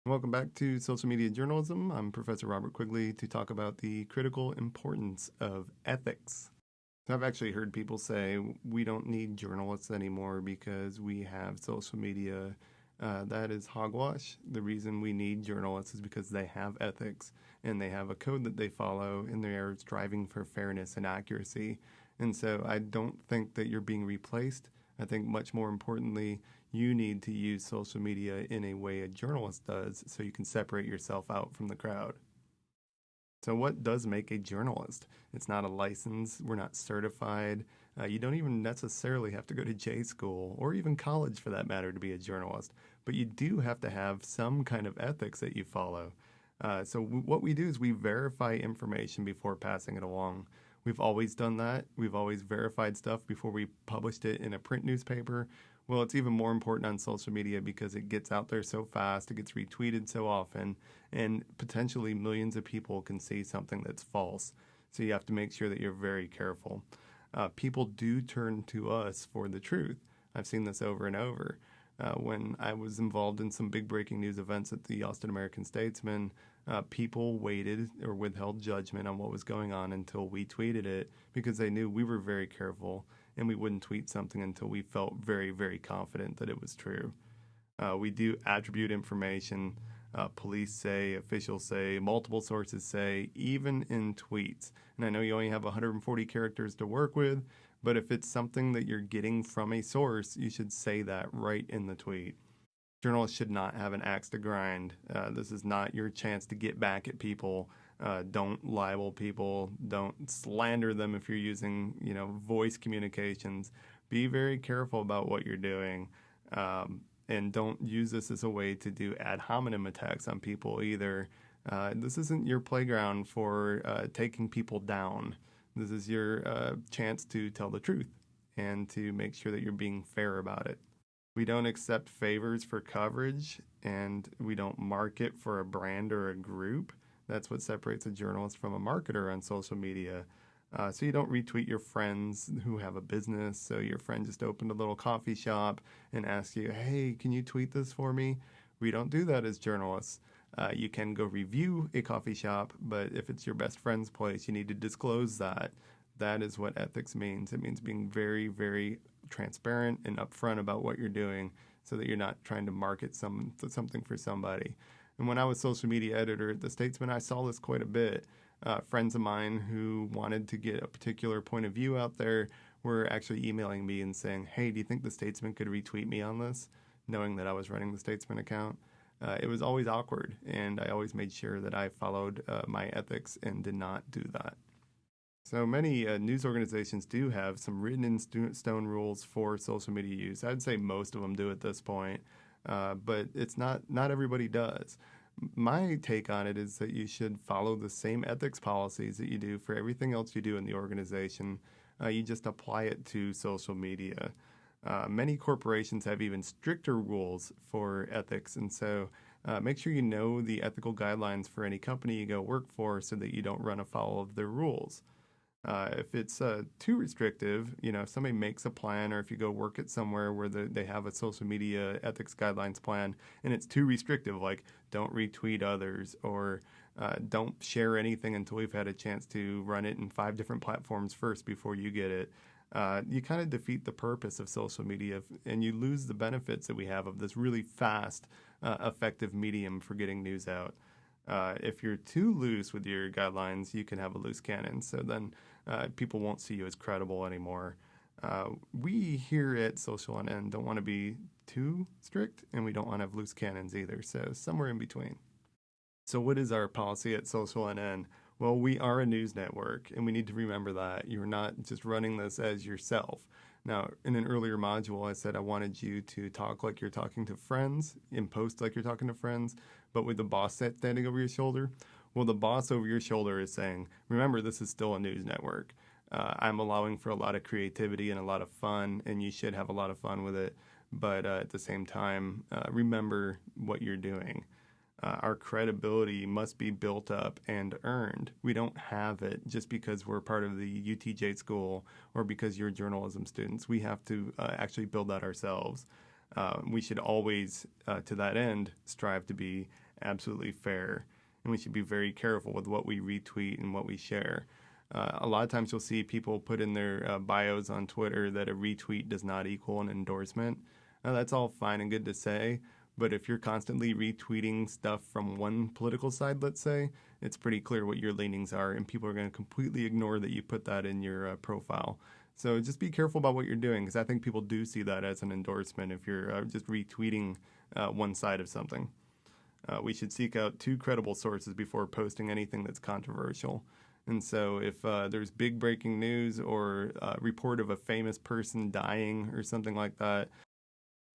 Welcome back to Social Media Journalism. I'm Professor Robert Quigley to talk about the critical importance of ethics. So I've actually heard people say we don't need journalists anymore because we have social media. That is hogwash. The reason we need journalists is because they have ethics and they have a code that they follow and they are striving for fairness and accuracy. And so I don't think that you're being replaced. I think much more importantly, you need to use social media in a way a journalist does so you can separate yourself out from the crowd. So, what does make a journalist? It's not a license, we're not certified. You don't even necessarily have to go to J school or even college for that matter to be a journalist, but you do have to have some kind of ethics that you follow. What we do is we verify information before passing it along. We've always done that. We've always verified stuff before we published it in a print newspaper. Well, it's even more important on social media because it gets out there so fast, it gets retweeted so often, and potentially millions of people can see something that's false. So you have to make sure that you're very careful. People do turn to us for the truth. I've seen this over and over. When I was involved in some big breaking news events at the Austin American-Statesman, people waited or withheld judgment on what was going on until we tweeted it because they knew we were very careful and we wouldn't tweet something until we felt very, very confident that it was true. We do attribute information. Police say, officials say, multiple sources say, even in tweets. And I know you only have 140 characters to work with, but if it's something that you're getting from a source, you should say that right in the tweet. Journalists should not have an axe to grind. This is not your chance to get back at people. Don't libel people. Don't slander them if you're using, voice communications. Be very careful about what you're doing. And don't use this as a way to do ad hominem attacks on people either. This isn't your playground for taking people down. This is your chance to tell the truth and to make sure that you're being fair about it. We don't accept favors for coverage, and we don't market for a brand or a group. That's what separates a journalist from a marketer on social media. So you don't retweet your friends who have a business. So your friend just opened a little coffee shop and asks you, hey, can you tweet this for me? We don't do that as journalists. You can go review a coffee shop, but if it's your best friend's place, you need to disclose that. That is what ethics means. It means being very, very transparent and upfront about what you're doing so that you're not trying to market something for somebody. And when I was social media editor at The Statesman, I saw this quite a bit. Friends of mine who wanted to get a particular point of view out there were actually emailing me and saying, hey, do you think The Statesman could retweet me on this? Knowing that I was running the Statesman account. It was always awkward, and I always made sure that I followed my ethics and did not do that. So many news organizations do have some written in stone rules for social media use. I'd say most of them do at this point, but it's not everybody does. My take on it is that you should follow the same ethics policies that you do for everything else you do in the organization. You just apply it to social media. Many corporations have even stricter rules for ethics, and so make sure you know the ethical guidelines for any company you go work for so that you don't run afoul of their rules. If it's too restrictive, if somebody makes a plan or if you go work at somewhere where they have a social media ethics guidelines plan and it's too restrictive, like don't retweet others or don't share anything until we've had a chance to run it in 5 different platforms first before you get it, you kind of defeat the purpose of social media and you lose the benefits that we have of this really fast, effective medium for getting news out. If you're too loose with your guidelines, you can have a loose cannon. So then people won't see you as credible anymore. We here at SOCIALNN don't want to be too strict, and we don't want to have loose cannons either. So somewhere in between. So what is our policy at SOCIALNN? Well, we are a news network, and we need to remember that. You're not just running this as yourself. Now, in an earlier module, I said I wanted you to talk like you're talking to friends and post like you're talking to friends, but with the boss standing over your shoulder. Well, the boss over your shoulder is saying, remember, this is still a news network. I'm allowing for a lot of creativity and a lot of fun, and you should have a lot of fun with it. But at the same time, remember what you're doing. Our credibility must be built up and earned. We don't have it just because we're part of the UTJ school or because you're journalism students. We have to actually build that ourselves. We should always, to that end, strive to be absolutely fair. And we should be very careful with what we retweet and what we share. A lot of times you'll see people put in their bios on Twitter that a retweet does not equal an endorsement. Now, that's all fine and good to say, but if you're constantly retweeting stuff from one political side, let's say, it's pretty clear what your leanings are, and people are going to completely ignore that you put that in your profile. So just be careful about what you're doing, because I think people do see that as an endorsement if you're just retweeting one side of something. We should seek out 2 credible sources before posting anything that's controversial. And so if there's big breaking news or a report of a famous person dying or something like that,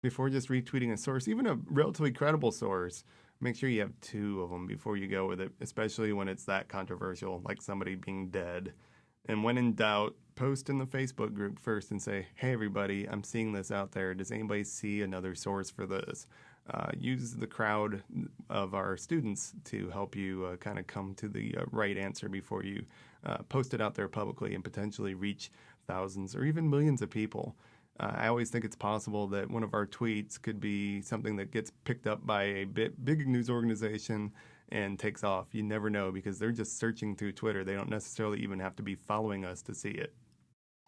before just retweeting a source, even a relatively credible source, make sure you have 2 of them before you go with it, especially when it's that controversial, like somebody being dead. And when in doubt, post in the Facebook group first and say, hey, everybody, I'm seeing this out there. Does anybody see another source for this? Use the crowd of our students to help you kind of come to the right answer before you post it out there publicly and potentially reach thousands or even millions of people. I always think it's possible that one of our tweets could be something that gets picked up by a big news organization and takes off. You never know, because they're just searching through Twitter. They don't necessarily even have to be following us to see it.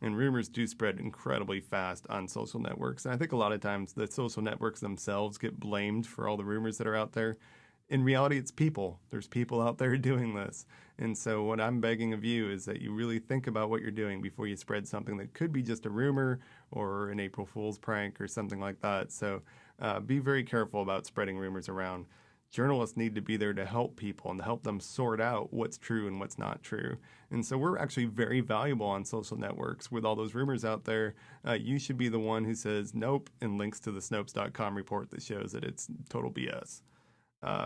And rumors do spread incredibly fast on social networks. And I think a lot of times the social networks themselves get blamed for all the rumors that are out there. In reality, it's people. There's people out there doing this. And so what I'm begging of you is that you really think about what you're doing before you spread something that could be just a rumor or an April Fool's prank or something like that. So be very careful about spreading rumors around. Journalists need to be there to help people and to help them sort out what's true and what's not true. And so we're actually very valuable on social networks. With all those rumors out there, you should be the one who says nope and links to the Snopes.com report that shows that it's total BS.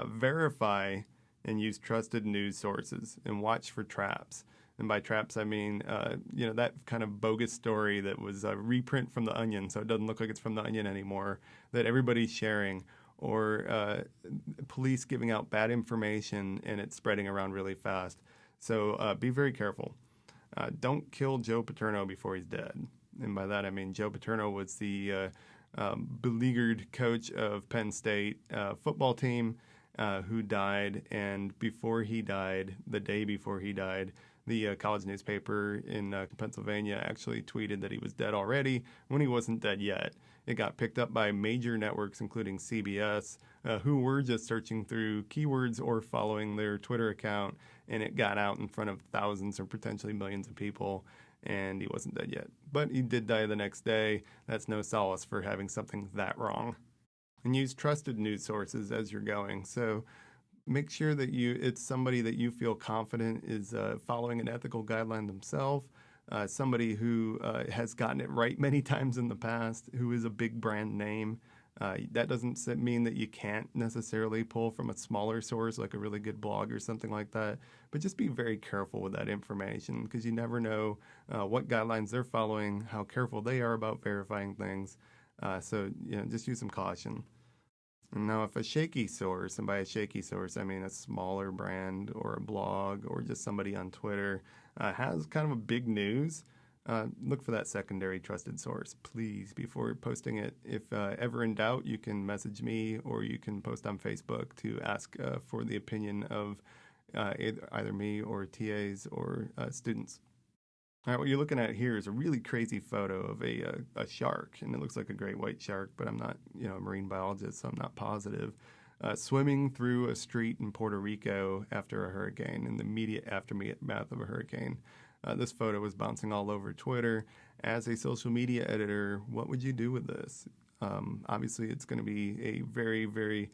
Verify and use trusted news sources and watch for traps. And by traps, I mean, that kind of bogus story that was a reprint from The Onion, so it doesn't look like it's from The Onion anymore, that everybody's sharing, or police giving out bad information and it's spreading around really fast. So be very careful. Don't kill Joe Paterno before he's dead. And by that, I mean Joe Paterno was the beleaguered coach of Penn State football team who died. And before he died, the day before he died, the college newspaper in Pennsylvania actually tweeted that he was dead already when he wasn't dead yet. It got picked up by major networks, including CBS, who were just searching through keywords or following their Twitter account, and it got out in front of thousands or potentially millions of people, and he wasn't dead yet. But he did die the next day. That's no solace for having something that wrong. And use trusted news sources as you're going. So make sure that it's somebody that you feel confident is following an ethical guideline themselves, somebody who has gotten it right many times in the past, who is a big brand name. That doesn't mean that you can't necessarily pull from a smaller source like a really good blog or something like that, but just be very careful with that information, because you never know what guidelines they're following, how careful they are about verifying things. So just use some caution. And now if a shaky source, and by a shaky source I mean a smaller brand or a blog or just somebody on Twitter, has kind of a big news, look for that secondary trusted source, please, before posting it. If ever in doubt, you can message me or you can post on Facebook to ask for the opinion of either me or TAs or students. All right, what you're looking at here is a really crazy photo of a shark, and it looks like a great white shark, but I'm not a marine biologist, so I'm not positive. Swimming through a street in Puerto Rico after a hurricane, in the immediate aftermath of a hurricane. This photo was bouncing all over Twitter. As a social media editor, what would you do with this? Obviously, it's going to be a very, very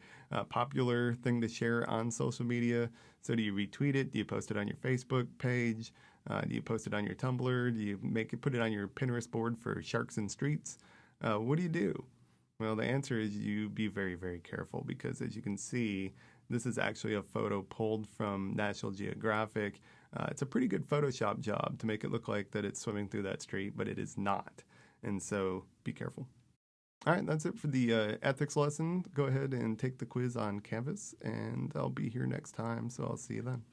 popular thing to share on social media. So do you retweet it? Do you post it on your Facebook page? Do you post it on your Tumblr? Do you put it on your Pinterest board for sharks in streets? What do you do? Well, the answer is you be very, very careful, because as you can see, this is actually a photo pulled from National Geographic. It's a pretty good Photoshop job to make it look like that it's swimming through that street, but it is not. And so be careful. All right, that's it for the ethics lesson. Go ahead and take the quiz on Canvas, and I'll be here next time, so I'll see you then.